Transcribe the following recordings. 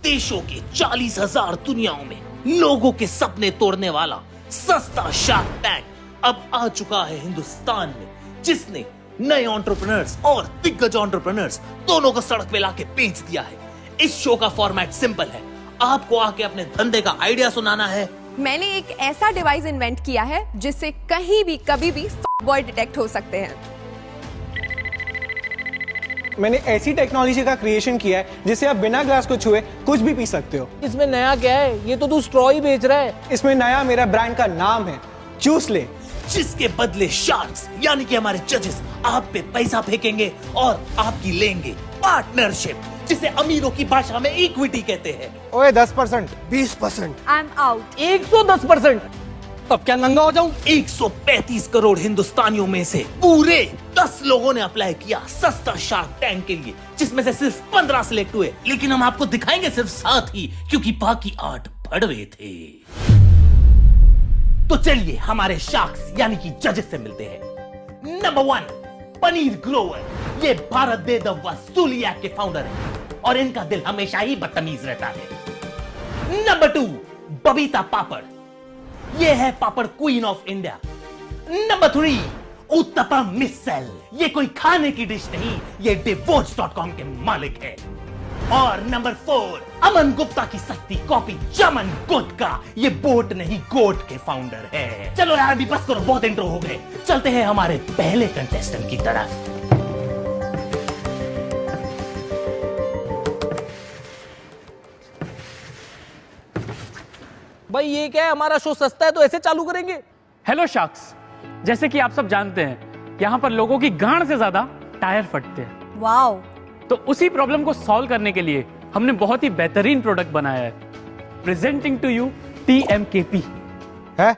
देशों के 40,000 दुनियाओं में लोगों के सपने तोड़ने वाला सस्ता शार्क टैंक अब आ चुका है हिंदुस्तान में, जिसने नए एंटरप्रेन्योर्स और दिग्गज एंटरप्रेन्योर्स दोनों को सड़क पे लाके बेच दिया है। इस शो का फॉर्मेट सिंपल है, आपको आके अपने धंधे का आइडिया सुनाना है। मैंने एक ऐसा डिवाइस इन्वेंट किया है जिससे कहीं भी कभी भी बॉय डिटेक्ट हो सकते हैं। मैंने ऐसी टेक्नोलॉजी का क्रिएशन किया है जिससे आप बिना ग्लास को छुए कुछ भी पी सकते हो। इसमें नया क्या है? ये तो तू स्ट्रॉ ही बेच रहा है। इसमें नया मेरा ब्रांड का नाम है चूस ले, जिसके बदले शार्क्स यानी कि हमारे जजेस आप पे पैसा फेंकेंगे और आपकी लेंगे पार्टनरशिप, जिसे अमीरों की भाषा में इक्विटी कहते हैं। ओए 10%, 20%। I am out. 110%। अब क्या नंगा हो जाऊं? 135 करोड़ हिंदुस्तानियों में से पूरे 10 लोगों ने अप्लाई किया सस्ता शार्क टैंक के लिए, जिसमें से सिर्फ 15 सिलेक्ट हुए। लेकिन हम आपको दिखाएंगे सिर्फ 7 ही, क्योंकि बाकी 8 भड़वे थे। तो चलिए हमारे शार्क्स यानी कि जजेस से मिलते हैं। नंबर 1 पनीर ग्रोवर, ये भारत दे द वसूली ऐप के फाउंडर हैं और इनका दिल हमेशा ही बदतमीज रहता है। नंबर 2 बबीता पापड़, ये है papad queen of India. Number 3 uttapam misal, ये कोई खाने की डिश नहीं, ये divorce.com के मालिक है। और नंबर 4 अमन गुप्ता की सस्ती कॉपी चमन गुटका, ये बोट नहीं गोट के फाउंडर है। चलो यार अभी बस करो, बहुत इंट्रो हो गए, चलते हैं हमारे पहले कंटेस्टेंट की तरफ। भाई ये क्या है? हमारा शो सस्ता है तो ऐसे चालू करेंगे? हेलो शार्क्स, जैसे कि आप सब जानते हैं यहाँ पर लोगों की गांड से ज्यादा टायर फटते हैं। वाओ। तो उसी प्रॉब्लम को सॉल्व करने के लिए हमने बहुत ही बेहतरीन प्रोडक्ट बनाया है। Presenting to you TMKP। है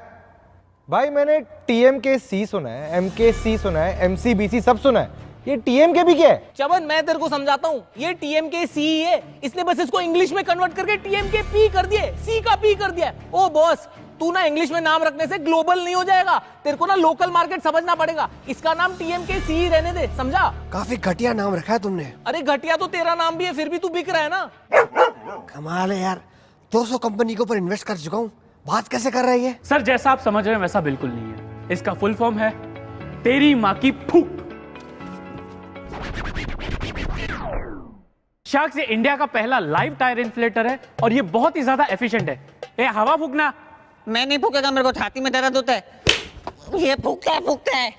भाई, मैंने TMKC सुना है, MKC सुना है, MCBC सब सुना है, ये TMKP क्या है? चमन मैं तेरे को समझाता हूँ, ये TMKC ही है। इसने बस इसको इंग्लिश में कन्वर्ट करके TMKP कर दिए, C का P कर दिया। ओ बॉस, तू ना इंग्लिश में नाम रखने से ग्लोबल नहीं हो जाएगा, तेरे को ना लोकल मार्केट समझना पड़ेगा। इसका नाम TMKC ही रहने दे, समझा? काफी घटिया नाम रखा है तुमने। अरे घटिया तो तेरा नाम भी है, फिर भी तू बिक रहा है ना। कमाल है यार, 200 कंपनी के ऊपर इन्वेस्ट कर चुका हूँ, बात कैसे कर रही है? सर जैसा आप समझ रहे हैं वैसा बिल्कुल नहीं है। इसका फुल फॉर्म है तेरी माँ की फूक। शार्क्स ये इंडिया का पहला लाइव टायर इन्फ्लेटर है और ये बहुत ही ज्यादा एफिशिएंट है। ए हवा फूकना। मैं नहीं फूकेगा, मेरे को छाती में दर्द होता है। ये फूकता है।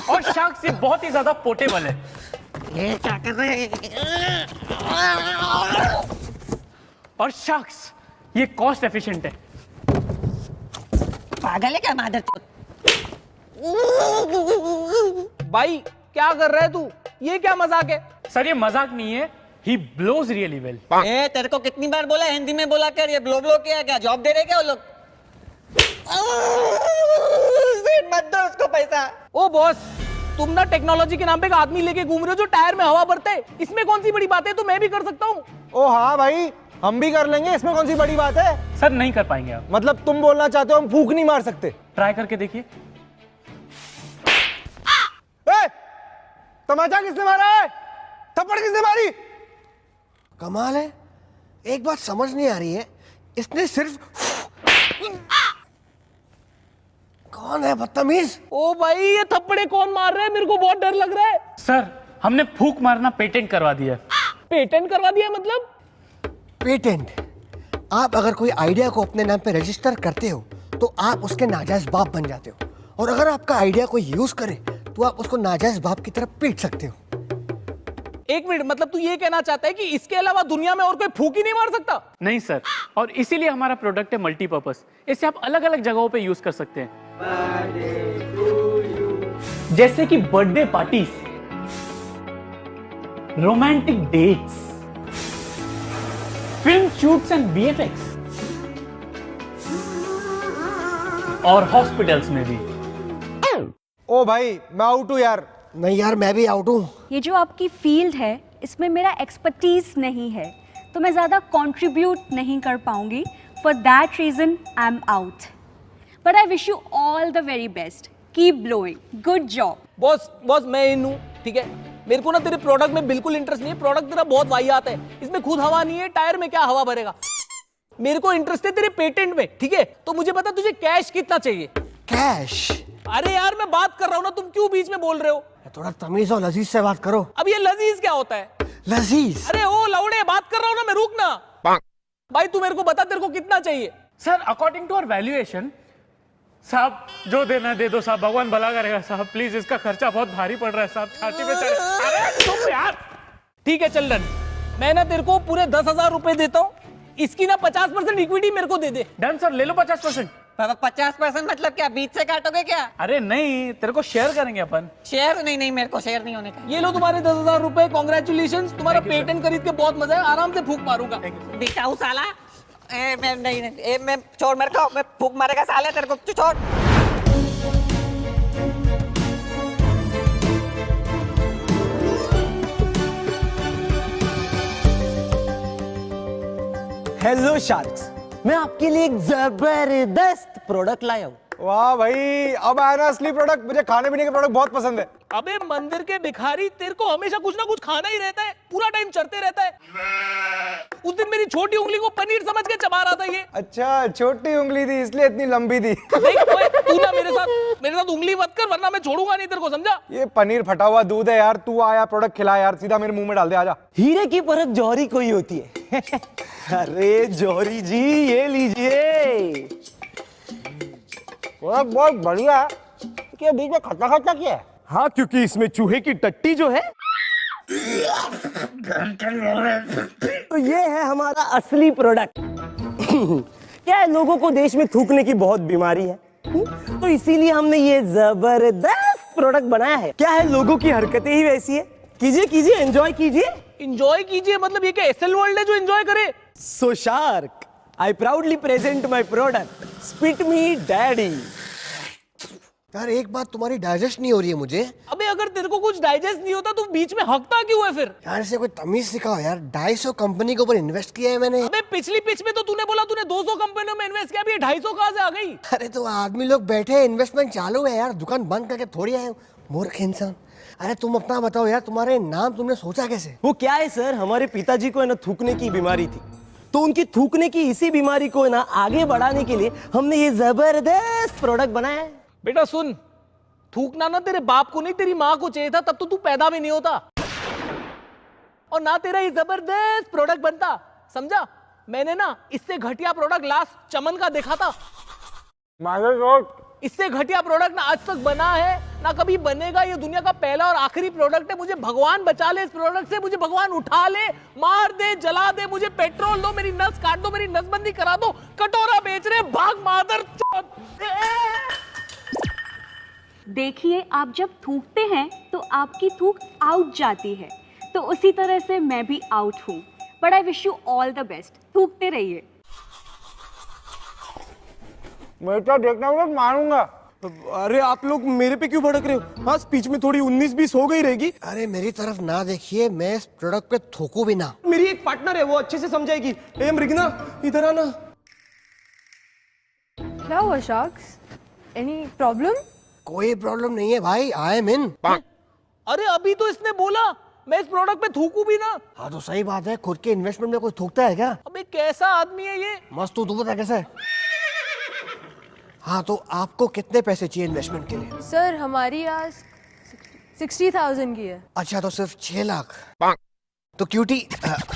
और शार्क्स ये बहुत ही ज्यादा पोर्टेबल है। ये क्या कर रहे हैं? और शार्क्स ये कॉस्ट एफिशिएंट है। पागल है क्या मादर? भाई क्या कर रहा है तू? ये क्या मजाक है? सर ये मजाक नहीं है, ही ब्लोज रियली वेल। ए, तेरे को कितनी बार बोला हिंदी में बोला कर, ये ब्लो ब्लो क्या है? क्या जॉब दे रहे क्या वो लोग? मत दो उसको पैसा। ओ बॉस, तुम ना टेक्नोलॉजी के नाम पे एक आदमी लेके घूम रहे हो जो टायर में हवा भरते है। इसमें कौन सी बड़ी बात है? तो मैं भी कर सकता हूँ। ओ हाँ भाई, हम भी कर लेंगे, इसमें कौन सी बड़ी बात है? सर नहीं कर पाएंगे आप। मतलब तुम बोलना चाहते हो हम फूक नहीं मार सकते? ट्राई करके देखिए। तमाचा किसने मारा है? थप्पड़ किसने मारी? कमाल है, एक बात समझ नहीं आ रही है, इसने सिर्फ कौन है बदतमीज? ओ भाई, ये थप्पड़े कौन मार रहा है? मेरे को बहुत डर लग रहा है। सर हमने फूक मारना पेटेंट करवा दिया है। पेटेंट करवा दिया मतलब? पेटेंट? आप अगर कोई आइडिया को अपने नाम पे रजिस्टर करते हो तो आप उसके नाजायज बाप बन जाते हो, और अगर आपका आइडिया कोई यूज करे तो आप उसको नाजायज बाप की तरफ पीट सकते हो। एक मिनट, मतलब तू ये कहना चाहता है कि इसके अलावा दुनिया में और कोई फूक ही नहीं मार सकता? नहीं सर, और इसीलिए हमारा प्रोडक्ट है मल्टीपर्पस। इसे आप अलग अलग जगहों पे यूज कर सकते हैं, जैसे कि birthday parties, romantic dates, film shoots and VFX, और हॉस्पिटल्स में भी। ओ भाई मैं आउट हूँ यार। नहीं यार, मैं भी आउट हूँ। ये जो आपकी फील्ड है इसमें मेरा एक्सपर्टीज नहीं है, तो मैं ज़्यादा कंट्रीब्यूट नहीं कर पाऊंगी। For that reason I am out, but I wish you all the very best. Keep blowing, good job. Boss मैं इन हूँ, ठीक है? मेरे को ना तेरे प्रोडक्ट में बिल्कुल इंटरेस्ट नहीं है। प्रोडक्ट तेरा बहुत वाहियात है, इसमें खुद हवा नहीं है, टायर में क्या हवा भरेगा। मेरे को इंटरेस्ट है तेरे पेटेंट में, ठीक है? तो मुझे बता तुझे कैश कितना चाहिए? कैश? अरे यार मैं बात कर रहा हूँ ना, तुम क्यों बीच में बोल रहे हो? थोड़ा तमीज और लजीज से बात करो। अब ये लजीज क्या होता है? लजीज? अरे ओ लौड़े, बात कर रहा हूँ ना मैं, रुक ना। भाई तू मेरे को बता तेरे को कितना चाहिए? Sir according to our valuation, साहब जो देना दे दो साहब, भगवान भला करेगा साहब, प्लीज इसका खर्चा बहुत भारी पड़ रहा है साहब, छाती पे चढ़। अरे तुम यार। ठीक है चल डन, मैं ना तेरे को पूरे 10,000 रुपए देता हूँ, इसकी ना 50% इक्विटी मेरे को दे दे। डन सर, ले लो 50%। 50% मतलब क्या, बीच से काटोगे क्या? अरे नहीं, तेरे को शेयर करेंगे अपन। शेयर नहीं, मेरे को शेयर नहीं होने का। ये लो तुम्हारे 10,000 रुपए, कॉन्ग्रेचुलेशन, तुम्हारा पेटेंट खरीद के बहुत मजा है, आराम से फूक मारूंगा। दिखाऊ साला। मैं नहीं, मैं छोड़, मेरे को मैं फूक मारेगा साले, तेरे को छोड़। हेलो शार्क्स, मैं आपके लिए एक जबरदस्त प्रोडक्ट लाया हूँ। वाह भाई, अब आया ना असली प्रोडक्ट। मुझे खाने पीने के प्रोडक्ट बहुत पसंद है। अबे मंदिर के भिखारी, तेरे को हमेशा कुछ ना कुछ खाना ही रहता है, पूरा टाइम चढ़ते रहता है। उस दिन मेरी छोटी उंगली को पनीर समझ के चबा रहा था ये। अच्छा, छोटी उंगली थी इसलिए इतनी लंबी थी। देख ओए, तू ना मेरे साथ उंगली मत कर, वरना मैं छोड़ूंगा नहीं तेरे को, समझा? ये पनीर फटा हुआ दूध है यार। तू आया प्रोडक्ट खिला यार, सीधा मेरे मुंह में डाल दे, आजा। हीरे की परत जौहरी कोई होती है। अरे जौहरी जी, ये लीजिए। बहुत बढ़िया है। क्या बीच में खट्टा खट्टा क्या है? हाँ, क्योंकि इसमें चूहे की टट्टी जो है, तो ये है हमारा असली प्रोडक्ट। क्या है, लोगों को देश में थूकने की बहुत बीमारी है, तो इसीलिए हमने ये जबरदस्त प्रोडक्ट बनाया है। क्या है, लोगों की हरकतें ही वैसी है। कीजिए कीजिए, एंजॉय कीजिए। एंजॉय कीजिए मतलब ये क्या एसएल वर्ल्ड है जो एंजॉय करे? So Shark, I proudly present my product. Spit me daddy. यार एक बात तुम्हारी डाइजेस्ट नहीं हो रही है मुझे। अबे अगर तेरे को कुछ डाइजेस्ट नहीं होता तो बीच में हकता क्यों है फिर? यार इसे कोई तमीज सिखाओ यार। 250 कंपनी के ऊपर इन्वेस्ट किया है मैंने। अबे पिछली पिच में तो तूने बोला तूने 200 कंपनियों में इन्वेस्ट किया, अभी ये 250 कहाँ से आ गई? अरे तो आदमी लोग बैठे हैं, इन्वेस्टमेंट चालू है यार, दुकान बंद करके थोड़ी आए। मूर्ख इंसान। अरे तुम अपना बताओ यार, तुम्हारे नाम तुमने सोचा कैसे? वो क्या है सर, हमारे पिताजी को है ना थूकने की बीमारी थी, तो उनकी थूकने की इसी बीमारी को ना आगे बढ़ाने के लिए हमने ये जबरदस्त प्रोडक्ट बनाया है। बेटा सुन, थूकना ना तेरे बाप को नहीं तेरी माँ को चाहिए था, तब तो तू पैदा भी नहीं होता और ना तेरा ये जबरदस्त प्रोडक्ट बनता, समझा? मैंने ना इससे घटिया प्रोडक्ट लास्ट चमन का देखा था। इससे घटिया प्रोडक्ट ना आज तक बना है ना कभी बनेगा। ये दुनिया का पहला और आखिरी प्रोडक्ट है। मुझे भगवान बचा ले इस प्रोडक्ट से, मुझे भगवान उठा ले, मार दे, जला दे, मुझे पेट्रोल दो, मेरी नस काट दो, मेरी नसबंदी करा दो। कटोरा बेच रहे, भाग मादर। देखिए, आप जब थूकते हैं तो आपकी थूक आउट जाती है, तो उसी तरह से मैं भी आउट हूँ। But I wish you all the best. थूकते रहिए। मैं तो देखना हूँ, मारूंगा। अरे आप लोग मेरे पे क्यों भड़क रहे हो? हाँ, स्पीच में थोड़ी 19-20 हो गई रहेगी। अरे मेरी तरफ ना देखिए, मैं इस प्रोडक्ट पे थूकू भी ना। मेरी एक पार्टनर है, वो अच्छे से समझाएगी। ए मृगना, इधर आना। क्या हुआ शार्क्स? Any problem? कोई प्रॉब्लम नहीं है भाई, आई एम इन। अरे अभी तो इसने बोला मैं इस प्रोडक्ट पे थूकू भी ना। हाँ तो सही बात है, खुद के इन्वेस्टमेंट में कोई थूकता है क्या? अबे कैसा आदमी है ये? मस्त। तू बता कैसे? हाँ तो आपको कितने पैसे चाहिए इन्वेस्टमेंट के लिए? सर हमारी आज 60,000 की है। अच्छा, तो सिर्फ 6 लाख। तो क्यूटी,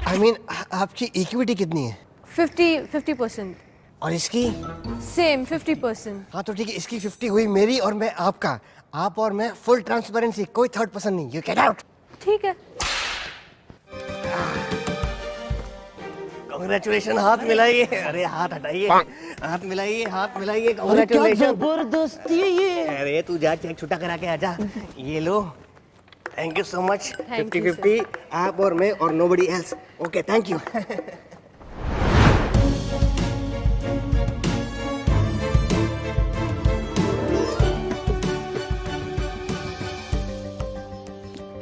आई मीन आपकी इक्विटी कितनी है? 50%। और इसकी? सेम 50%। हाँ तो ठीक है, इसकी 50 हुई मेरी और मैं आपका। आप और मैं फुल ट्रांसपेरेंसी, कोई थर्ड पर्सन नहीं। You get out. ठीक है। कांग्रेचुलेशन। हाथ मिलाइए। अरे हाथ हटाइए, हाथ मिलाइए, हाथ मिलाइए। कांग्रेचुलेशन। जबरदस्ती है ये। अरे तू जा, चेक छुट्टा करा के आजा। ये लो, थैंक यू सो मच। 50-50 आप और मैं और nobody else. Okay, thank you.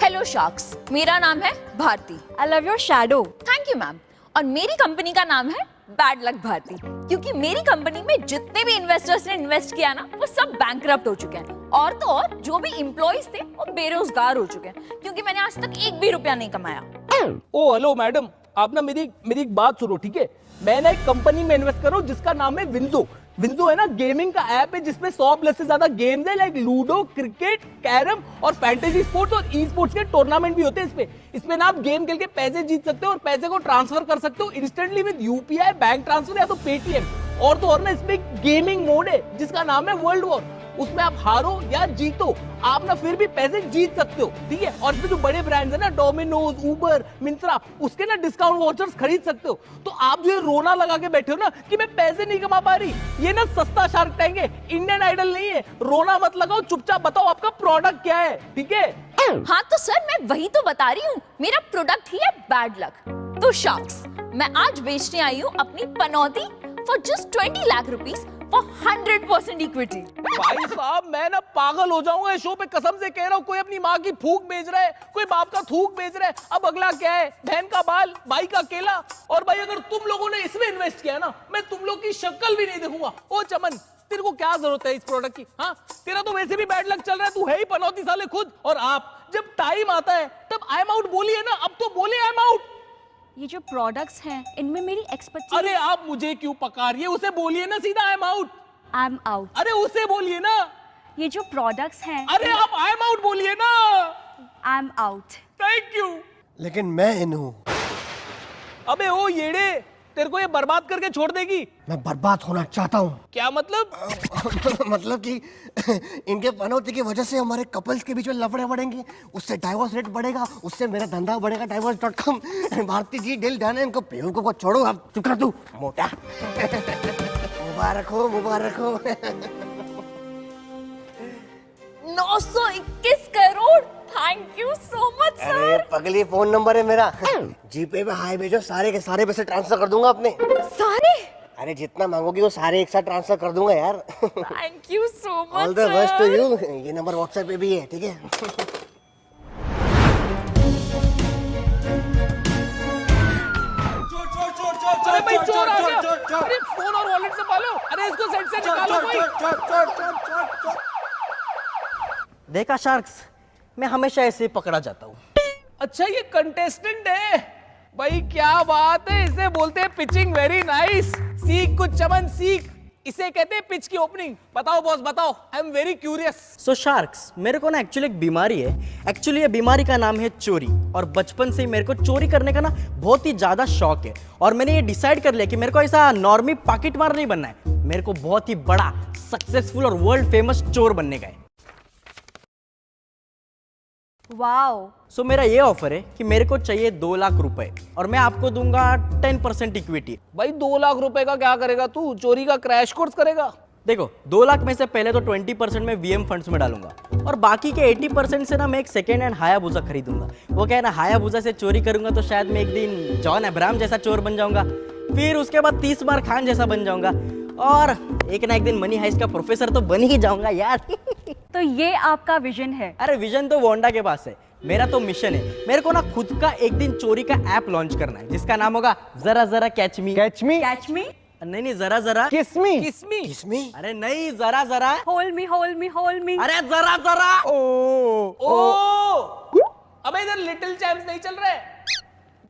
Hello sharks, मेरा नाम है Bharti. I love your shadow. Thank you ma'am. और मेरी कंपनी का नाम है बैड लक भारती, क्योंकि मेरी कंपनी में जितने भी इन्वेस्टर्स ने इन्वेस्ट किया ना वो सब बैंकरप्ट हो चुके हैं, और तो और जो भी एम्प्लॉइज थे वो बेरोजगार हो चुके हैं, क्योंकि मैंने आज तक एक भी रुपया नहीं कमाया। ओ हेलो मैडम, आप ना मेरी एक बात सुनो, ठीक है? मैं ना एक कंपनी में इन्वेस्ट कर रहा हूँ जिसका नाम है विंजो। विंजो है ना गेमिंग का ऐप है जिसमें 100+ से ज्यादा गेम्स है, लाइक लूडो, क्रिकेट, कैरम और फैंटेसी स्पोर्ट्स और ई स्पोर्ट्स के टूर्नामेंट भी होते हैं इसमें ना आप गेम खेल के पैसे जीत सकते हो और पैसे को ट्रांसफर कर सकते हो instantly with UPI, bank transfer या तो पेटीएम। और तो और ना इसमें गेमिंग मोड है जिसका नाम है वर्ल्ड वॉर। उसमें आप हारो या जीतो, आप ना फिर भी पैसे जीत सकते हो, ठीक है? और इसमें जो बड़े ब्रांड्स है ना, डोमिनोज, उबर, मिंत्रा, उसके ना डिस्काउंट वाउचर्स खरीद सकते हो। तो आप जो ये रोना लगा के बैठे हो ना कि मैं पैसे नहीं कमा पा रही, ये ना सस्ता शार्क टैंक है, इंडियन आइडल नहीं है। रोना मत लगाओ, चुपचाप बताओ आपका प्रोडक्ट क्या है, ठीक है? हाँ तो सर मैं वही तो बता रही हूँ, मेरा प्रोडक्ट ही है बैड लक। तो शार्क्स, मैं आज बेचने आई हूँ अपनी पनौती for just 20 lakh rupees for 100% equity. भाई साहब मैं ना पागल हो जाऊंगा इस शो पे, कसम से कह रहा हूँ। कोई अपनी माँ की फूक बेच रहा है, कोई बाप का थूक बेच रहा है, अब अगला क्या है? बहन का बाल, भाई का केला। और भाई अगर तुम लोगों ने इसमें इन्वेस्ट किया ना, मैं तुम लोग की शक्ल भी नहीं देखूंगा। ओ चमन, तेरे को क्या जरूरत है इस प्रोडक्ट की? हाँ, तेरा तो वैसे भी बैड लक चल रहा है, तू है ही पनौती साले खुद। और आप जब टाइम आता है तब आई एम आउट बोलिए ना, अब तो बोले आई एम आउट। ये जो प्रोडक्ट्स हैं इनमें मेरी एक्सपर्टीज। अरे आप मुझे क्यों पका रही है? उसे बोलिए ना सीधा I am out. I am out. अरे उसे बोलिए ना। ये जो प्रोडक्ट्स हैं। अरे आप आई एम आउट बोलिए ना। I am out. Thank you. लेकिन मैं इन हूं। अबे ओ येड़े, तेरे को ये बर्बाद करके छोड़ देगी? मैं बर्बाद होना चाहता हूं। क्या मतलब? मतलब कि इनके पनौती की वजह से हमारे कपल्स के बीच में लफड़े बढ़ेंगे, उससे डाइवोर्स रेट बढ़ेगा, उससे मेरा धंधा बढ़ेगा divorce.com। भारती जी दिल जाने इनको बेवकूफ को छोड़ो, अब चुप कर तू मोटा। मुबारक हो, मुबारक हो। 921 crore, thank you so much अरे सर। पगली, फोन नंबर है मेरा, जीपे पे हाई भेजो, सारे के सारे पैसे ट्रांसफर कर दूंगा अपने। सारे? अरे जितना मांगोगी वो सारे एक साथ ट्रांसफर कर दूंगा यार। Thank you so much. All the best to you. ये नंबर व्हाट्सएप पे भी है, ठीक है? अरे भाई चोर आ गया। अरे फोन और वॉलेट संभालो। अरे इसको सेट से निकालो कोई। देखा शार्क्स, मैं हमेशा ऐसे ही पकड़ा जाता हूँ। अच्छा ये कंटेस्टेंट है भाई, क्या बात है। इसे बोलते हैं पिचिंग वेरी नाइस। सीख कुछ चमन, सीख। इसे कहते हैं पिच की ओपनिंग। बताओ बॉस बताओ, I am very curious. So sharks, मेरे को ना एक्चुअली एक बीमारी है। एक्चुअली ये बीमारी का नाम है चोरी, और बचपन से ही मेरे को चोरी करने का ना बहुत ही ज्यादा शौक है। और मैंने ये डिसाइड कर लिया कि मेरे को ऐसा नॉर्मी पॉकेट मार नहीं बनना है, मेरे को बहुत ही बड़ा, सक्सेसफुल और वर्ल्ड फेमस चोर बनने का है। वाओ। सो मेरा ये ऑफर है कि मेरे को चाहिए 2 लाख रुपए और मैं आपको दूंगा 10% इक्विटी। भाई 2 लाख रुपए का क्या करेगा तू? चोरी का क्रैश कोर्स करेगा? देखो 2 लाख में से पहले तो 20% मैं वीएम फंड्स में डालूंगा, और बाकी के 80% से ना मैं एक सेकेंड हैंड हायाबुसा खरीदूंगा। वो क्या है ना, हायाबुसा से चोरी करूंगा तो शायद मैं एक दिन जॉन अब्राहम जैसा चोर बन जाऊंगा, फिर उसके बाद 30 बार खान जैसा बन जाऊंगा, और एक ना एक दिन मनी हाइस्ट का प्रोफेसर तो बन ही जाऊंगा यार। तो ये आपका विजन है? अरे विजन तो वोंडा के पास है, मेरा तो मिशन है। मेरे को ना खुद का एक दिन चोरी का ऐप लॉन्च करना है जिसका नाम होगा जरा जरा कैच मी। कैच मी? कैच मी? नहीं जरा जरा किस मी? किसमी? किसमी? अरे नहीं, जरा जरा। Hold me, hold me, hold me. अरे जरा जरा। ओ अबे इधर लिटिल चैम्प्स नहीं चल रहे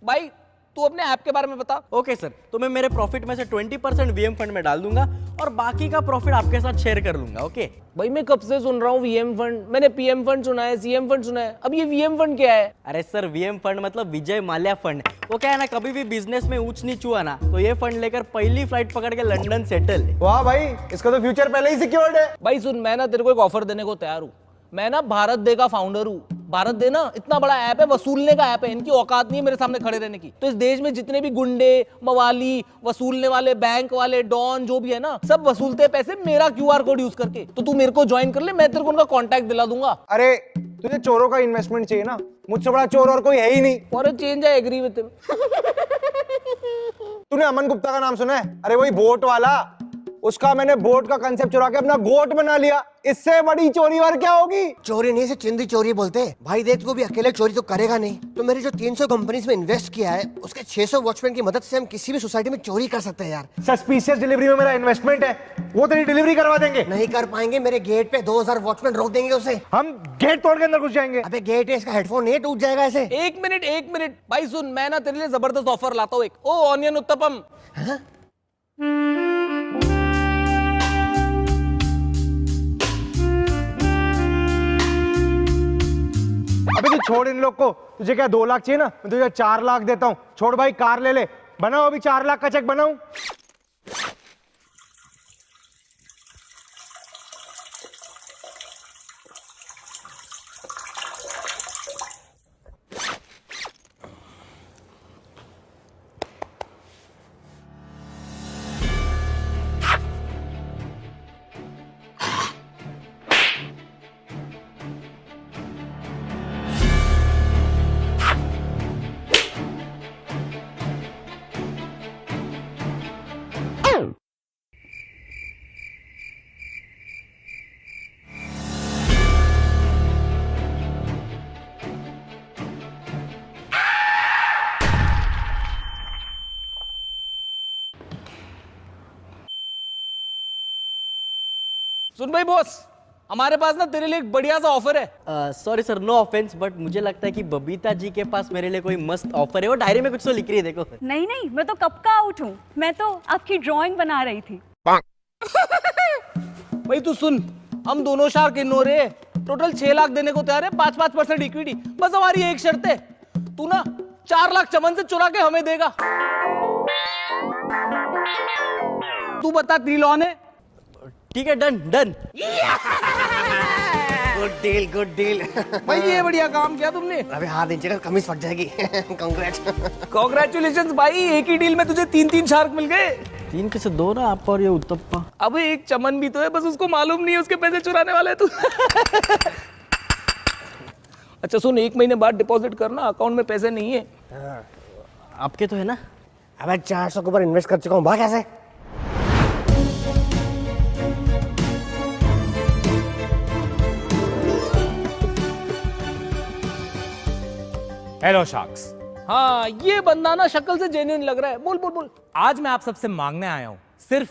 भाई। तू अपने ऐप के बारे में बता। ओके सर, तो मैं मेरे प्रॉफिट में से 20% वीएम फंड में डाल दूंगा और बाकी का प्रॉफिट आपके साथ शेयर कर लूंगा। ओके भाई मैं कब से सुन रहा हूँ वीएम फंड। मैंने पीएम फंड सुना है, सीएम फंड सुना है, अब ये वीएम फंड क्या है? अरे सर, वीएम फंड मतलब विजय माल्या फंड। वो क्या है ना, कभी भी बिजनेस में ऊंच नीच हुआ ना तो ये फंड लेकर पहली फ्लाइट पकड़ के लंदन सेटल। वाह भाई, इसका तो फ्यूचर पहले ही सिक्योर्ड है। भाई सुन, मैं ना तेरे को एक ऑफर देने को तैयार हूँ। मैं ना भारत डे का फाउंडर हूँ। भारत डे ना इतना बड़ा ऐप है, वसूलने का ऐप है। इनकी औकात नहीं है मेरे सामने खड़े रहने की। तो इस देश में जितने भी गुंडे, मवाली, वसूलने वाले, बैंक वाले, डॉन जो भी है ना, सब वसूलते हैं पैसे मेरा QR कोड यूज करके। तो तू मेरे को ज्वाइन कर ले, मैं तेरे को उनका कॉन्टैक्ट दिला दूंगा। अरे तुझे चोरों का इन्वेस्टमेंट चाहिए ना, मुझसे बड़ा चोर और कोई है ही नहीं। और change I agree with him. तूने अमन गुप्ता का नाम सुना है? अरे वही बोट वाला, उसका मैंने बोट का कंसेप्ट चुरा के अपना गोट बना लिया। इससे बड़ी चोरी और क्या होगी? चोरी नहीं, से चिंदी चोरी बोलते हैं। भाई देख, तू भी अकेले चोरी तो करेगा नहीं, तो मेरी जो 300 कंपनीज में इन्वेस्ट किया है उसके 600 वॉचमैन की मदद से हम किसी भी सोसाइटी में चोरी कर सकते हैं यार। सस्पिशियस डिलीवरी में मेरा इन्वेस्टमेंट है, वो तेरी डिलीवरी करवा देंगे। नहीं कर पाएंगे, मेरे गेट पे 2000 वॉचमैन रोक देंगे उसे। हम गेट तोड़ के अंदर घुस जाएंगे। अबे गेट है, इसका हेडफोन नहीं टूट जाएगा ऐसे। एक मिनट भाई सुन, मैं ना तेरे लिए जबरदस्त ऑफर लाता हूँ एक। ओ ऑनियन उत्तपम। अबे तू छोड़ इन लोग को, तुझे क्या 2 लाख चाहिए ना, मैं तुझे 4 लाख देता हूँ। छोड़ भाई, कार ले ले, बनाओ अभी 4 लाख का चेक बनाऊं। सुन भाई बॉस, हमारे पास ना तेरे लिए एक बढ़िया सा ऑफर है। Sorry sir, no offence, but मुझे लगता है कि बबीता जी के पास मेरे लिए कोई मस्त ऑफर है। वो डायरी में कुछ तो लिख रही है, देखो। नहीं नहीं, मैं तो कब का आउट हूँ, मैं तो आपकी ड्राइंग बना रही थी। भाई तू सुन, हम दोनों शार्क इन हो रहे, टोटल 6 लाख देने को तैयार है, 5% इक्विटी। बस हमारी एक शर्त है, तू ना 4 लाख चमन से चुरा के हमें देगा। तू बता, डील ऑन है? ठीक है, डन डन। Good deal. भाई ये बढ़िया काम किया तुमने। अबे हाथ नीचे कर, कमीज फट जाएगी। कांग्रेट्स। कांग्रेचुलेशंस भाई, एक ही डील में तुझे 3 शार्क मिल गए। 3 कैसे? 2 ना, आप और ये उत्तप्पा। अबे एक चमन भी तो है, बस उसको मालूम नहीं है उसके पैसे चुराने वाले तू। अच्छा सुन, 1 महीने बाद डिपॉजिट करना, अकाउंट में पैसे नहीं है। आपके तो है ना? अबे 400 के ऊपर इन्वेस्ट कर चुका हूँ, भाग कैसे? Hello sharks. हाँ, ये बंदा ना शक्ल से जेन्युइन लग रहा है। बोल बोल बोल। आज मैं आप सबसे मांगने आया हूं सिर्फ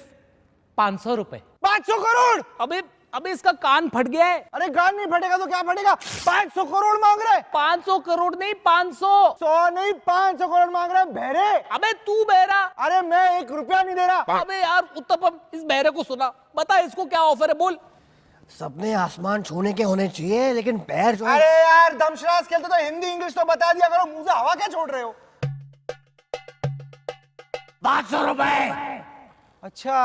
500 रुपए। 500 करोड़? अबे इसका कान फट गया है। अरे कान नहीं फटेगा तो क्या फटेगा? 500 करोड़ मांग रहे? 500 करोड़ नहीं, 500। 100 नहीं, 500 करोड़ मांग रहे बहरे। अबे तू बहरा? अरे मैं 1 रुपया नहीं दे रहा। अबे यार उत्तपम, इस बहरे को सुना, बता इसको क्या ऑफर है, बोल। सपने आसमान छूने के होने चाहिए, लेकिन पैर जो है। अरे यार दमशराज खेलते तो हिंदी इंग्लिश तो बता दिया करो, मुंह से हवा क्या छोड़ रहे हो? 500 रुपए। अच्छा,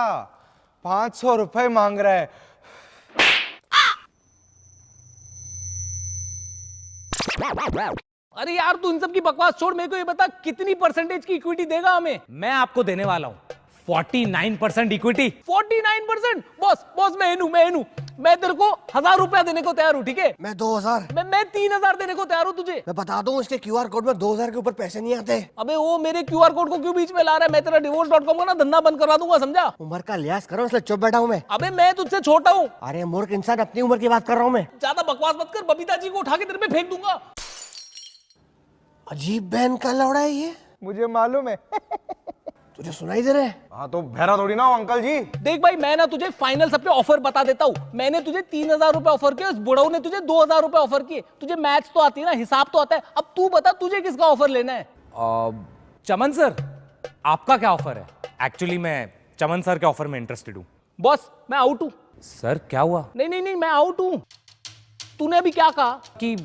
500 रुपए मांग रहा है। अरे यार तू इन सब की बकवास छोड़, मेरे को ये बता कितनी परसेंटेज की इक्विटी देगा हमें? मैं आपको देने वाला हूं 49% इक्विटी। 49%? बॉस मैं हूं। मैं तेरे को 1000 रुपया देने को तैयार हूं, ठीक है? मैं 2000। मैं 3000 देने को तैयार हूं तुझे। मैं बता दूं, इसके क्यूआर कोड में 2000 के ऊपर पैसे नहीं आते। अबे वो मेरे क्यूआर कोड को क्यों बीच में ला रहा है? मैं तेरा divorce.com का ना धंधा बंद करवा दूंगा, समझा? उम्र का लिहाज करो, इसलिए चुप बैठा हूं मैं। अबे मैं तुझसे छोटा हूं। अरे मूर्ख इंसान, अपनी उम्र की बात कर रहा हूं मैं। ज्यादा बकवास मत कर, बबीता जी को उठा के तेरे पे फेंक दूंगा। अजीब बहन का लौड़ा है ये। मुझे मालूम है। तुझे सुनाई दे रहा है? हाँ तो बहरा थोड़ी ना हो अंकल जी। देख भाई, मैं ना तुझे फाइनल सब पे ऑफर बता देता हूँ। मैंने तुझे 3000 रुपए ऑफर किए, उस बुढ़ऊ ने तुझे 2000 रुपए ऑफर किए। तुझे मैथ्स तो आती है ना, हिसाब तो आता है। अब तू बता तुझे किसका ऑफर लेना है? चमन सर, आपका क्या ऑफर है? एक्चुअली मैं चमन सर के ऑफर में इंटरेस्टेड हूं। बॉस मैं आउट हूं। सर क्या हुआ? नहीं मैं आउट हूं। तूने अभी क्या कहा? कि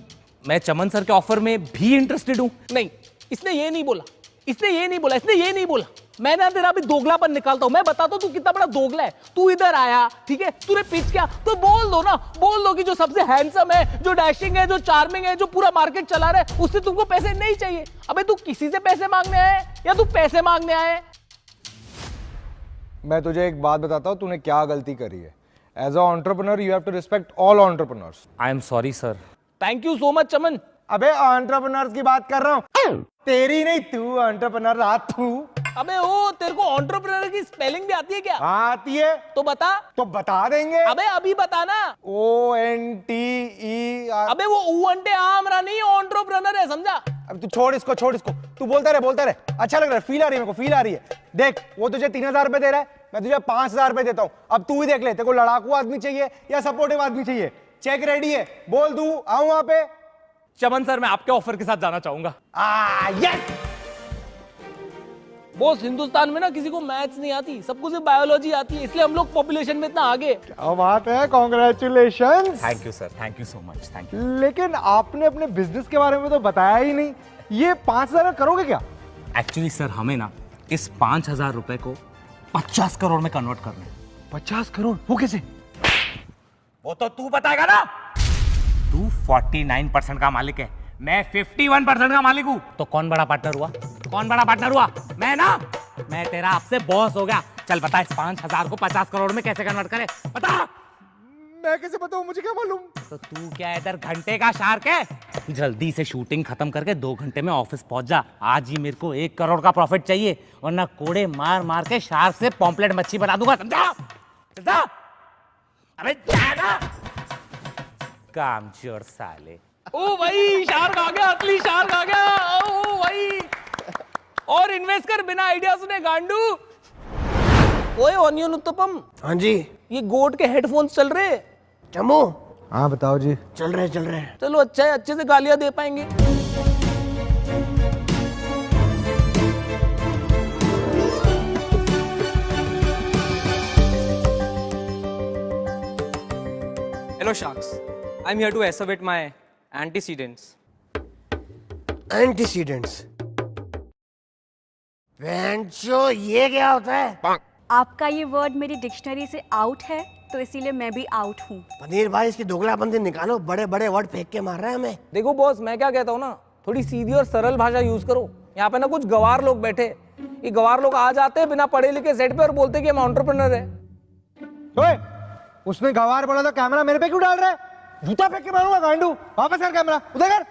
मैं चमन सर के ऑफर में भी इंटरेस्टेड हूं। नहीं, इसने ये नहीं बोला। मैं ना तेरा अभी दोगलापन निकालता हूं। मैं बताता हूं तू कितना बड़ा दोगला है। तू इधर आया, ठीक है, तूने पिच किया तो बोल दो कि जो सबसे हैंडसम है, जो डैशिंग है, जो चार्मिंग है, जो पूरा मार्केट चला रहा है, उससे तुमको पैसे नहीं चाहिए। अबे तू किसी से पैसे मांगने आया है या तू पैसे मांगने आया है? मैं तुझे एक बात बताता हूँ, तूने क्या गलती करी है। As a entrepreneur you have to respect all entrepreneurs. I am sorry sir. Thank you so much Chaman. अबे एंटरप्रेन्योर्स की बात कर रहा हूँ, तेरी नहीं, तू एंटरप्रेन्योर रहा तू। अबे ओ, तेरे को एंटरप्रेन्योर की स्पेलिंग भी आती है क्या? आती है तो बता। तो बता देंगे। अबे अभी बताना। ONTE। अबे वो ऊंटे आमरा नहीं, एंटरप्रेन्योर है, समझा? अब तू छोड़ इसको, छोड़ इसको, तू बोलता रहे। अच्छा लग रहा है, फील आ रही है मेरे को, फील आ रही है। देख, वो तुझे 3000 रुपए दे रहा है, मैं तुझे 5000 रुपए देता हूँ। अब तू ही देख ले, तेरे को लड़ाकू आदमी चाहिए या सपोर्टिव आदमी चाहिए? चेक रेडी है, बोल दूं, आऊं वहां पे? चमन सर, मैं आपके ऑफर के साथ जाना चाहूंगा। यस बॉस, हिंदुस्तान में ना किसी को मैथ्स नहीं आती, सबको सिर्फ बायोलॉजी आती है, इसलिए हम लोग पॉपुलेशन में इतना आगे। क्या बात है, congratulations. Thank you sir, thank you so much, thank you. लेकिन आपने अपने बिजनेस के बारे में तो बताया ही नहीं। ये 5000 करोगे क्या? एक्चुअली सर, हमें ना इस 5000 रुपए को 50 करोड़ में कन्वर्ट करना है। 50 करोड़? वो कैसे? वो तो तू बताएगा ना। तू 49% का मालिक है, मैं 51% का मालिक हूँ, तो कौन बड़ा पार्टनर हुआ? कौन बड़ा पार्टनर हुआ? मैं ना। मैं तेरा आपसे बॉस हो गया। चल बता, इस 5000 को 50 करोड़ में कैसे कन्वर्ट करे? बता। मैं कैसे बताऊं, मुझे क्या मालूम? तो तू क्या इधर घंटे का शार्क है? जल्दी से शूटिंग खत्म करके 2 घंटे में ऑफिस पहुंच जा। आज ही मेरे को 1 करोड़ का प्रॉफिट चाहिए, वरना कोड़े मार मार के शार्क से पॉम्पलेट मच्छी बना दूंगा, समझा? समझा? अबे जाना। कामचोर साले। ओ भाई, शार्क आ गया, असली शार्क आ गया। ओ भाई, और इन्वेस्ट कर बिना आइडिया सुने, गांडू। ओए ऑनियन उत्तपम। हाँ जी। ये गोट के हेडफोन्स चल रहे? चमो। हाँ बताओ जी। चल रहे। चलो अच्छा है, अच्छे से गालियां दे पाएंगे। Hello sharks, I'm here to asseverate my antecedents. Antecedents? वेंचो, ये क्या होता है? आपका ये वर्ड मेरी डिक्शनरी से आउट है, तो इसीलिए मैं भी आउट हूँ। पनीर भाई, इसकी दोगलाबंदी निकालो, बड़े बड़े वर्ड फेंक के मार रहा है हमें। देखो बॉस, मैं क्या कहता हूँ ना, थोड़ी सीधी और सरल भाषा यूज करो। यहाँ पे ना कुछ गवार लोग बैठे, ये गवार लोग आ जाते हैं बिना पढ़े लिखे सेट पे और बोलते कि हम एंटरप्रेन्योर है। ओए, उसने गवार बोला तो कैमरा मेरे पे क्यों डाल रहा है? जूता फेंक के मारूंगा गांडू। वापस कर कैमरा, उधर कर।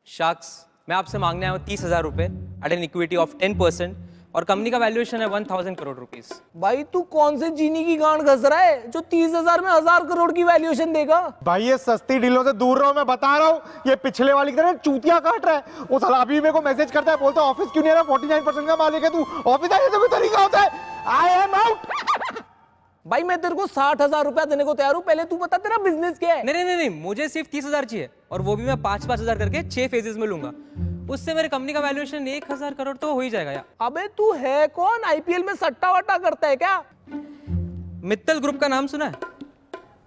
Sharks, मैं आपसे मांगने आया हूँ 30,000 रुपए एट एन इक्विटी ऑफ 10% और कंपनी का वैल्यूएशन है 1000 करोड़ रुपीस। भाई तू कौन से जीनी की गांड घस रहा है जो 30,000 में 1000 करोड़ की वैल्यूएशन देगा? भाई ये सस्ती डीलों से दूर रहो, मैं बता रहा हूँ। ये पिछले वाली की तरह चूतिया काट रहा है। वो साला अभी मेरे को मैसेज करता है, बोलता है ऑफिस क्यों नहीं आ रहा, 49% का मालिक है तू, ऑफिस आने से कोई तरीका होता है? I am out. भाई मैं तेरे को 60,000 रुपया देने को तैयार हूँ, पहले तू बता तेरा बिजनेस क्या है? नहीं, मुझे सिर्फ 30,000 चाहिए और वो भी मैं 5,000 करके 6 फेजेस में लूंगा। उससे मेरे कंपनी का वैल्यूएशन 1000 करोड़ तो हो ही जाएगा यार। अबे तू है कौन? आईपीएल में सट्टा वट्टा करता है क्या? मित्तल ग्रुप का नाम सुना है?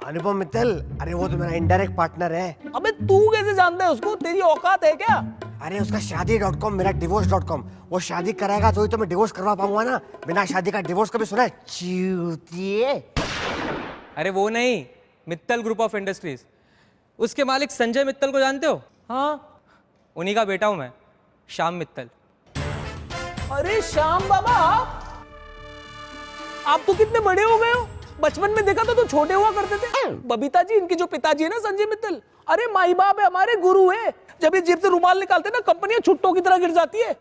अनुपम मित्तल? अरे वो तो मेरा इनडायरेक्ट पार्टनर है। अबे तू कैसे जानता है उसको? तेरी औकात है क्या? अरे उसका शादी.com, मेरा divorce.com। वो शादी कराएगा तो ही तो मैं डिवोर्स करवा पाऊंगा ना। बिना शादी का डिवोर्स कभी सुना है? चूतिए। अरे वो नहीं, मित्तल ग्रुप ऑफ इंडस्ट्रीज। उसके मालिक संजय मित्तल को जानते हो? हाँ, उन्हीं का बेटा हूं मैं, श्याम मित्तल। अरे श्याम बाबा, आप तो कितने बड़े हो गए हो। बचपन में देखा तो छोटे हुआ करते थे। बबीता जी, इनके जो पिताजी है ना संजय मित्तल, अरे माई बाप है, हमारे गुरु है। जब ये जेब से रुमाल निकालते ना, कंपनियां छुट्टों की तरह गिर जाती है।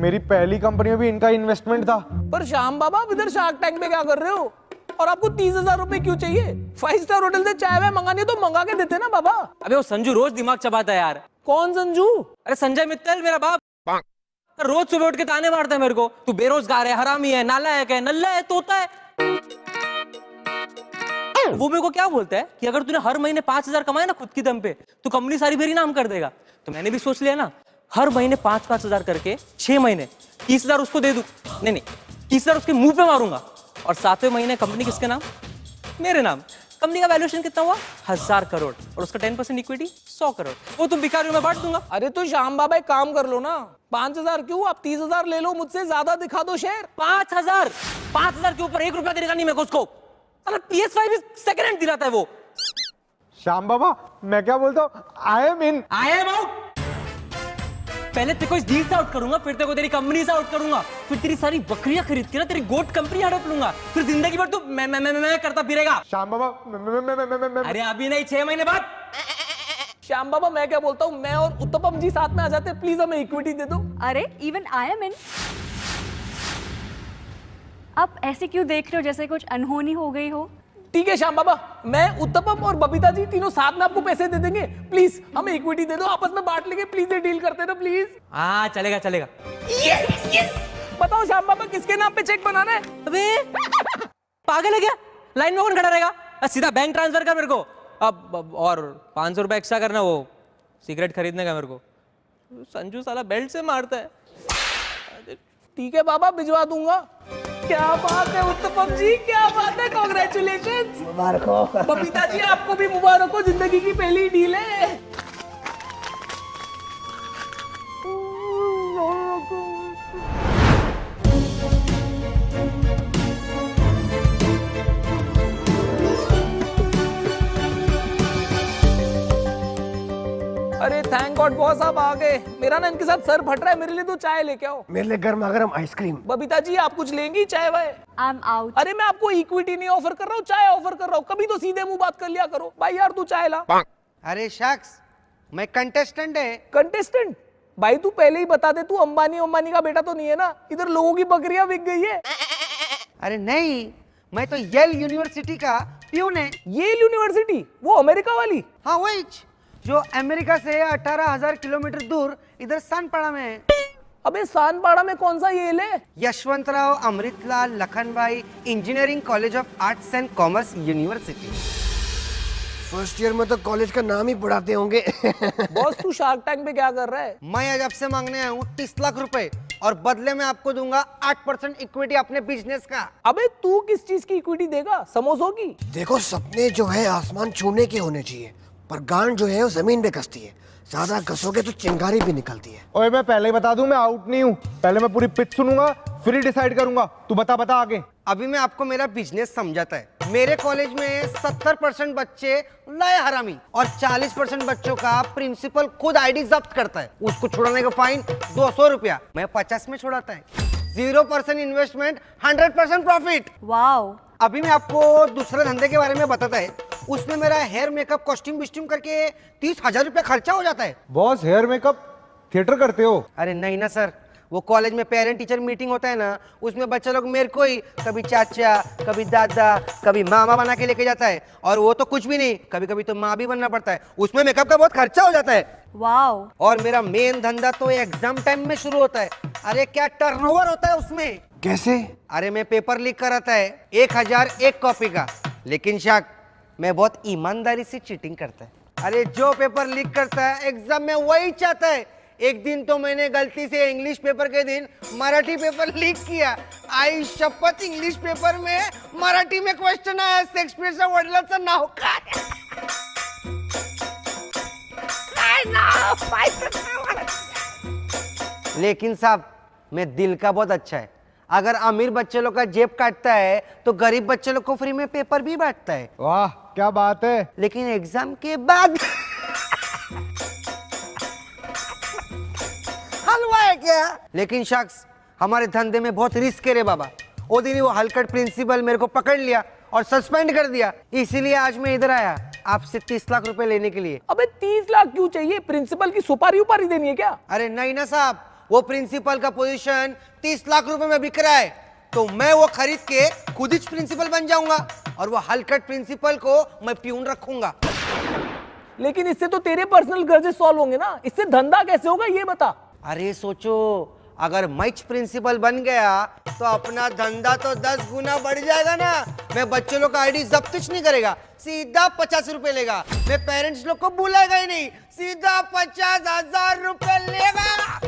मेरी पहली कंपनी में भी इनका इन्वेस्टमेंट था। पर श्याम बाबा, आप इधर शार्क टैंक में क्या कर रहे हो? और आपको 30,000 रुपए क्यों चाहिए? 5 स्टार होटल से चाय वाय मंगानी है तो मंगा के देते ना बाबा। अबे वो संजू रोज दिमाग चबाता है यार। कौन संजू? अरे संजय मित्तल, मेरा बाप। रोज सुबह उठ के ताने मारता है मेरे को, तू बेरोजगार है, हरामी है, नालायक है, नल्ला है, तोता है। वो मेरे को क्या बोलता है कि अगर तूने हर महीने 5,000 कमाए ना खुद की दम पे, तो कंपनी सारी मेरी नाम कर देगा। तो मैंने भी सोच लिया ना, हर महीने 5,000 करके 6 महीने 30,000 उसको दे दूं। नहीं, 30,000 उसके मुंह पे मारूंगा और 7वें महीने कंपनी किसके नाम? मेरे नाम। कंपनी का वैल्यूएशन कितना हुआ? 1000 करोड़ और उसका 10% इक्विटी 100 करोड़। वो तुम भिखारियों में बांट दूंगा। अरे तो श्याम बाबा एक काम कर लो ना, 5,000 क्यों, आप 30,000 ले लो मुझसे, ज्यादा दिखा दो शेयर। 5,000 के ऊपर 1 रुपया देने का नहीं मेरे को उसको। PS5 सेकंड हैंड दिलाता है वो। श्याम बाबा, मैं क्या बोलता हूँ, I am in. I am out. पहले तेरे को इस डील से आउट करूंगा, फिर तेरे को तेरी कंपनी से आउट करूंगा, फिर तेरी सारी बकरियां खरीद के ना तेरी गोट कंपनी हड़प लूंगा, फिर जिंदगी भर तू मैं करता फिरेगा। श्याम बाबा, मैं अरे अभी नहीं, 6 महीने बाद। श्याम बाबा, मैं क्या बोलता हूँ, मैं और उत्तपम जी साथ में आ जाते हैं, प्लीज हमें इक्विटी दे दो। अरे इवन आई एम इन। आप ऐसे क्यों देख रहे हो जैसे कुछ अनहोनी हो गई हो? ठीक है श्याम बाबा, मैं उत्तपम और बबीता जी तीनों साथ में आपको पैसे दे देंगे। प्लीज हमें इक्विटी दे दो, आपस में बांट लेंगे। प्लीज ये डील करते ना प्लीज। हाँ चलेगा चलेगा। बताओ श्याम बाबा किसके नाम पे चेक बनाना है? अबे पागल है क्या? लाइन में कौन खड़ा रहेगा? सीधा बैंक ट्रांसफर कर मेरे को। अब और 500 रुपए एक्स्ट्रा करना, वो सिगरेट खरीदने का मेरे को। संजू साला बेल्ट से मारता है। ठीक है बाबा, भिजवा दूंगा। क्या बात है उत्तपम जी, क्या बात है, कांग्रेचुलेशंस। मुबारक हो। बबीता जी आपको भी मुबारक हो, जिंदगी की पहली डील है। अरे थैंक गॉड बॉस आप आ गए। मेरा ना इनके साथ सर फट रहा है, मेरे लिए तो चाय लेके आओ। मेरे लिए गर्मा गर्म आइसक्रीम। बबीता जी आप कुछ लेंगी चाय वाय? I am out. अरे मैं आपको इक्विटी नहीं ऑफर कर रहा हूँ, चाय ऑफर कर रहा हूँ। कभी तो सीधे मुंह बात कर लिया करो। भाई यार तू चाय ला। अरे शख्स, मैं कंटेस्टेंट है। कंटेस्टेंट? भाई तू पहले ही बता दे, तू अंबानी का बेटा तो नहीं है ना? इधर लोगों की बकरियां बिक गई है। अरे नहीं, मैं तो येल यूनिवर्सिटी का प्यून है। Yale university? वो अमेरिका वाली? हाँ वही, जो अमेरिका से 18,000 किलोमीटर दूर इधर सानपाड़ा में है। अबे सानपाड़ा में कौन सा येल है? Yashwantrao Amritlal Lakhanbhai engineering college of arts and commerce university. First year में तो कॉलेज का नाम ही पढ़ाते होंगे। बॉस तू शार्क टैंक पे क्या कर रहा है? मैं आज आपसे मांगने आया हूँ 30 लाख रुपए, और बदले में आपको दूंगा 8% इक्विटी अपने बिजनेस का। अबे तू किस चीज की इक्विटी देगा? समोसों की? देखो सपने जो है आसमान छूने के होने चाहिए, पर गांड जो है वो जमीन पे कसती है। ज्यादा कसोगे तो चिंगारी भी निकलती है। ओए मैं पहले ही बता दूं, मैं आउट नहीं हूँ। पहले मैं पूरी पिच सुनूंगा, फिर ही डिसाइड करूंगा। तू बता आगे। अभी मैं आपको मेरा बिजनेस समझाता है। मेरे कॉलेज में 70% बच्चे लाए हरामी, और 40% बच्चों का प्रिंसिपल खुद आईडी जब्त करता है। उसको छुड़ाने का फाइन 200 रुपया, मैं 50 में छुड़ाता है। 0% इन्वेस्टमेंट, 100% प्रॉफिट। वाओ। अभी मैं आपको दूसरे धंधे के बारे में बताता है। उसमें मेरा हेयर मेकअप कॉस्ट्यूम विस्ट्यूम करके 30,000 रुपया खर्चा हो जाता है। बॉस हेयर मेकअप थिएटर करते हो? अरे नहीं ना सर, वो कॉलेज में पेरेंट टीचर मीटिंग होता है ना, उसमें बच्चे लोग मेरे को ही कभी चाचा, कभी दादा, कभी मामा बना के लेके जाता है। और वो तो कुछ भी नहीं, कभी कभी तो माँ भी बनना पड़ता है। उसमें मेकअप का बहुत खर्चा हो जाता है। वाओ। और मेरा मेन धंधा तो एग्जाम टाइम में शुरू होता है। अरे क्या टर्नओवर होता है उसमें। कैसे? अरे मैं पेपर लीक कराता है 1001 कॉपी का, लेकिन शाक मैं बहुत ईमानदारी से चीटिंग करता है। अरे जो पेपर लीक करता है एग्जाम में वही चाहता है। एक दिन तो मैंने गलती से इंग्लिश पेपर के दिन मराठी पेपर लीक किया। आई शपथ, इंग्लिश पेपर में मराठी में क्वेश्चन आया, शेक्सपियरच्या वडिलांचं नाव काय? लेकिन साहब मैं दिल का बहुत अच्छा है। अगर अमीर बच्चे लोग का जेब काटता है तो गरीब बच्चे लोग को फ्री में पेपर भी बांटता है। वाह क्या बात है। लेकिन एग्जाम के बाद हलवा है क्या? लेकिन शख्स हमारे धंधे में बहुत रिस्क है रे बाबा। वो दिन वो हलकट प्रिंसिपल मेरे को पकड़ लिया और सस्पेंड कर दिया। इसीलिए आज मैं इधर आया आपसे 30 लाख रुपए लेने के लिए। अबे 30 लाख क्यों चाहिए? प्रिंसिपल की सुपारी उपारी देनी है क्या? अरे नहीं ना साहब, वो प्रिंसिपल का पोजीशन 30 लाख रुपए में बिक रहा है, तो मैं वो खरीद के खुद ही प्रिंसिपल बन जाऊंगा, और वो हलकट प्रिंसिपल को मैं प्यून रखूंगा। लेकिन इससे तो तेरे पर्सनल ग्रजेस सॉल्व होंगे ना, इससे धंधा कैसे होगा ये बता। अरे सोचो, अगर मैच प्रिंसिपल बन गया तो अपना धंधा तो 10 गुना बढ़ जाएगा ना। मैं बच्चों लोग का आईडी जब्त नहीं करेगा, सीधा 50 रुपए लेगा। मैं पेरेंट्स लोग को बुलाएगा ही नहीं, सीधा 50,000 रुपए लेगा।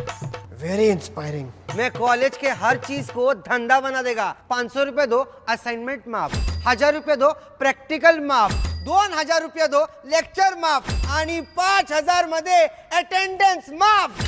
Very inspiring. मैं कॉलेज के हर चीज को धंधा बना देगा। 500 रुपए दो असाइनमेंट माफ, 1000 रुपए दो प्रॅक्टिकल माफ, 2000 रुपये दो लेक्चर माफ, आणि 5000 मध्ये अटेंडेंस माफ।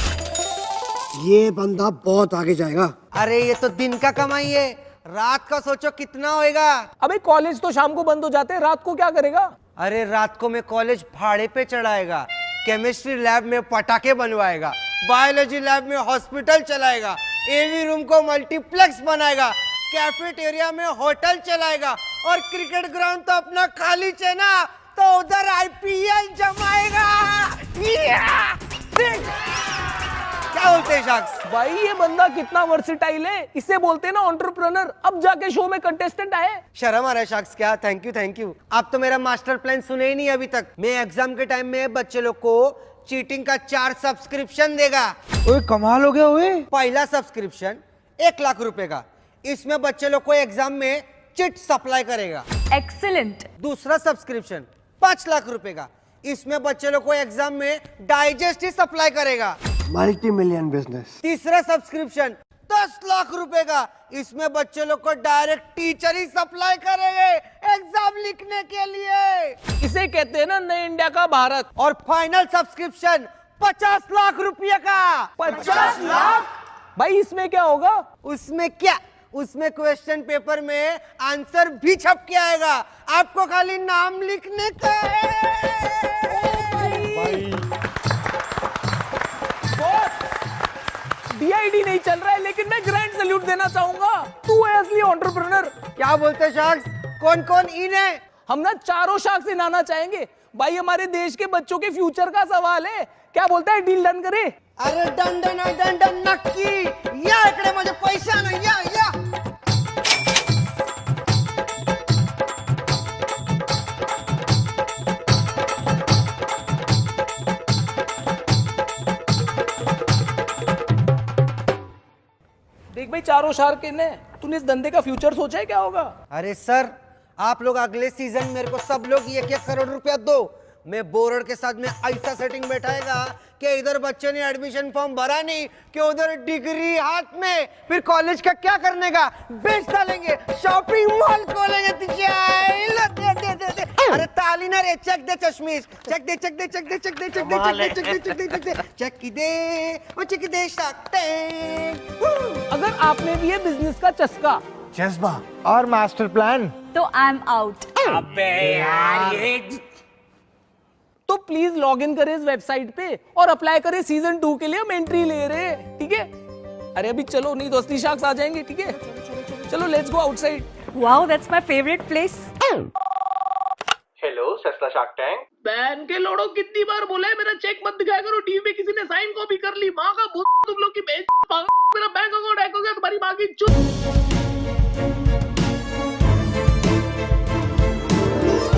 ये बंदा बहुत आगे जाएगा। अरे ये तो दिन का कमाई है, रात का सोचो कितना होएगा। अबे कॉलेज तो शाम को बंद हो जाते हैं, रात को क्या करेगा? अरे रात को मैं कॉलेज भाड़े पे चढ़ाएगा, केमिस्ट्री लैब में पटाखे बनवाएगा, बायोलॉजी लैब में हॉस्पिटल चलाएगा, एवी रूम को मल्टीप्लेक्स बनाएगा, कैफेटेरिया में होटल चलाएगा, और क्रिकेट ग्राउंड तो अपना खाली है ना, तो उधर आईपीएल जमाएगा। क्या बोलते बोलते हैं शाक्स? भाई ये बंदा कितना वर्सिटाइल है, इसे बोलते हैं ना एंटरप्रेन्योर। अब जाके शो में कंटेस्टेंट आए। शर्म आ रहा है शाक्स क्या? Thank you. आप तो मेरा मास्टर प्लान सुने ही नहीं अभी तक। मैं एग्जाम के टाइम में बच्चे लोग को चीटिंग का 4 सब्सक्रिप्शन देगा। ओए कमाल हो गया ओए। पहला सब्सक्रिप्शन 1 लाख रुपए का, इसमें बच्चे लोग को एग्जाम में चिट सप्लाई करेगा। एक्सीलेंट। दूसरा सब्सक्रिप्शन 5 लाख रुपए का, इसमें बच्चे लोग को एग्जाम में डाइजेस्ट ही सप्लाई करेगा। Multi million business. तीसरा सब्सक्रिप्शन 10 लाख रुपए का, इसमें बच्चे लोग को डायरेक्ट टीचर ही सप्लाई करेंगे एग्जाम लिखने के लिए। इसे कहते हैं ना नए इंडिया का भारत। और फाइनल सब्सक्रिप्शन 50 लाख रुपए का। 50 लाख? भाई इसमें क्या होगा? उसमें क्या? उसमें क्वेश्चन पेपर में आंसर भी छप के आएगा, आपको खाली नाम लिखने का है। डीआईडी नहीं चल रहा है, लेकिन मैं ग्रैंड सैल्यूट देना चाहूंगा। तू है असली एंटरप्रेन्योर। क्या बोलते शार्क्स? कौन कौन इन है? हम ना चारों शार्क्स इनाना चाहेंगे। भाई हमारे देश के बच्चों के फ्यूचर का सवाल है। क्या बोलता है, डील डन करे? अरे डन नक्की। या इकडे माझे पैसा ना, या देख भाई, चारों शार्क इन है। तूने इस धंधे का फ्यूचर सोचा है क्या होगा? अरे सर, आप लोग अगले सीजन मेरे को सब लोग 1-1 करोड़ रुपया दो। मैं बोर्ड के साथ में ऐसा सेटिंग बैठाएगा कि इधर बच्चे ने एडमिशन फॉर्म भरा नहीं कि उधर डिग्री हाथ में, फिर कॉलेज का क्या करने का? बेच डालेंगे, शॉपिंग मॉल खोलेंगे। दे। अरे ताली ना रे, चेक दे चश्मीश, चेक दे शार्क टैंक। अगर आपने भी ये बिजनेस का चस्का जज्बा और मास्टर प्लान, तो आई एम आउट। अबे यार ये, तो प्लीज लॉग इन करें इस वेबसाइट पे और अप्लाई करें सीजन 2 के लिए। हम एंट्री ले रहे हैं, ठीक है? अरे अभी चलो, नहीं तो असली शार्क्स आ जाएंगे, ठीक है? चलो let's go outside. Wow, that's my favourite place. Hello सस्ता शार्क टैंक। बैन के लोड़ो, कितनी बार बोला है मेरा चेक मत दिखाया करो। टीवी पे किसी ने साइन कॉपी कर ली। माँ का भूत तुम लोग की बेच। मेरा बैंक अकाउंट हैक हो गया, तुम्हारी माँ की चुप।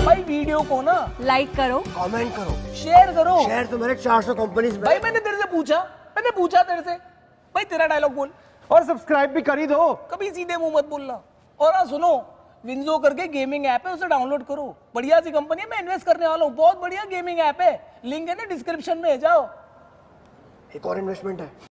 भाई वीडियो को ना लाइक करो, कमेंट करो, शेयर करो। शेयर तो मेरे 400 कंपनीज में। भाई मैंने तेरे से पूछा तेरे से। भाई तेरा डायलॉग बोल। और सब्सक्राइब भी कर ही दो। कभी सीधे मुंह मत बोलना। और हाँ सुनो, विंजो करके गेमिंग ऐप है, उसे डाउनलोड करो। बढ़िया सी कंपनी है, मैं इन्वेस्ट करने वाला हूँ। बहुत बढ़िया गेमिंग ऐप है, लिंक है ना डिस्क्रिप्शन में, जाओ। एक और इन्वेस्टमेंट है।